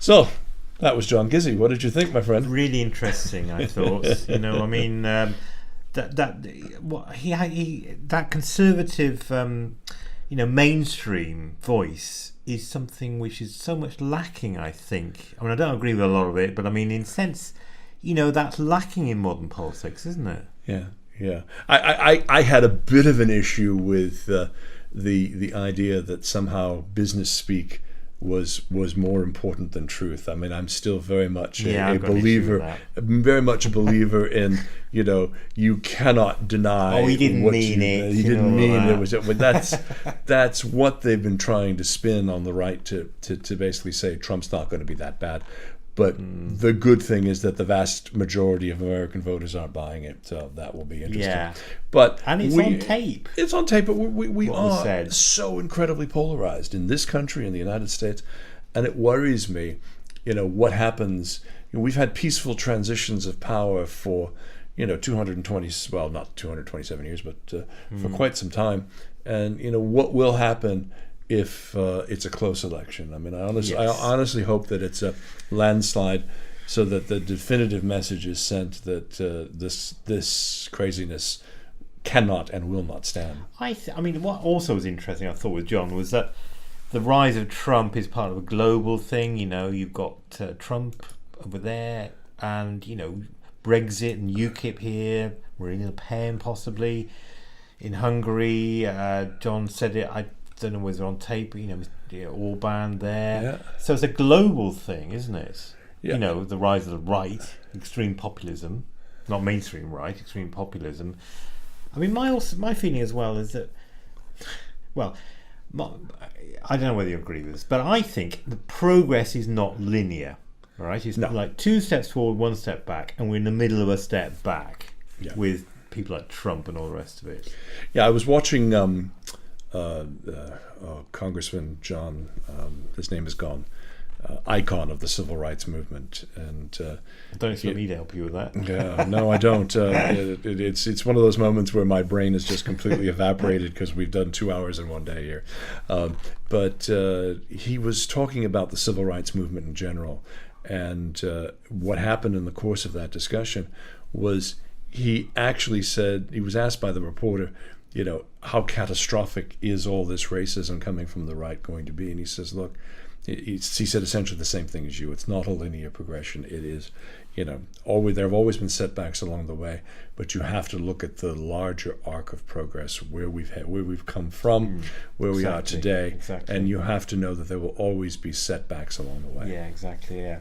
So, that was John Gizzi. What did you think, my friend? Really interesting, I thought. I mean, that conservative, mainstream voice is something which is so much lacking, I think. I mean, I don't agree with a lot of it, but I mean, in a sense, that's lacking in modern politics, isn't it? Yeah, yeah. I had a bit of an issue with the idea that somehow business speak was more important than truth. I mean, I'm still very much a believer, very much a believer in, you cannot deny. Oh, he didn't mean it. He didn't mean it was. But that's what they've been trying to spin on the right to basically say Trump's not going to be that bad. But the good thing is that the vast majority of American voters aren't buying it, so that will be interesting. Yeah. And it's on tape. It's on tape, but we are so incredibly polarized in this country, in the United States, and it worries me, what happens. We've had peaceful transitions of power for, 220, well, not 227 years, but for quite some time. And, what will happen if it's a close election? I mean, I honestly hope that it's a landslide, so that the definitive message is sent that this craziness cannot and will not stand. I mean, what also was interesting, I thought, with John, was that the rise of Trump is part of a global thing. You've got Trump over there, and Brexit and UKIP here, Marine Le Pen possibly in Hungary. John said it. I don't know whether on tape, Orban there. Yeah. So it's a global thing, isn't it? Yeah. The rise of the right, extreme populism, not mainstream right, extreme populism. I mean, my feeling as well is that, well, I don't know whether you agree with this, but I think the progress is not linear. All right, it's like 2 steps forward, 1 step back, and we're in the middle of a step back with people like Trump and all the rest of it. Yeah, I was watching Congressman John, his name is gone, icon of the civil rights movement, and don't expect me to help you with that. Yeah, no, I don't. It's one of those moments where my brain is just completely evaporated because we've done 2 hours in one day here. But he was talking about the civil rights movement in general, and what happened in the course of that discussion was he actually said, he was asked by the reporter, how catastrophic is all this racism coming from the right going to be? And he says, look, he said essentially the same thing as you. It's not a linear progression. It is, there have always been setbacks along the way, but you have to look at the larger arc of progress, where we've come from, where we are today, and you have to know that there will always be setbacks along the way. Yeah, exactly. Yeah.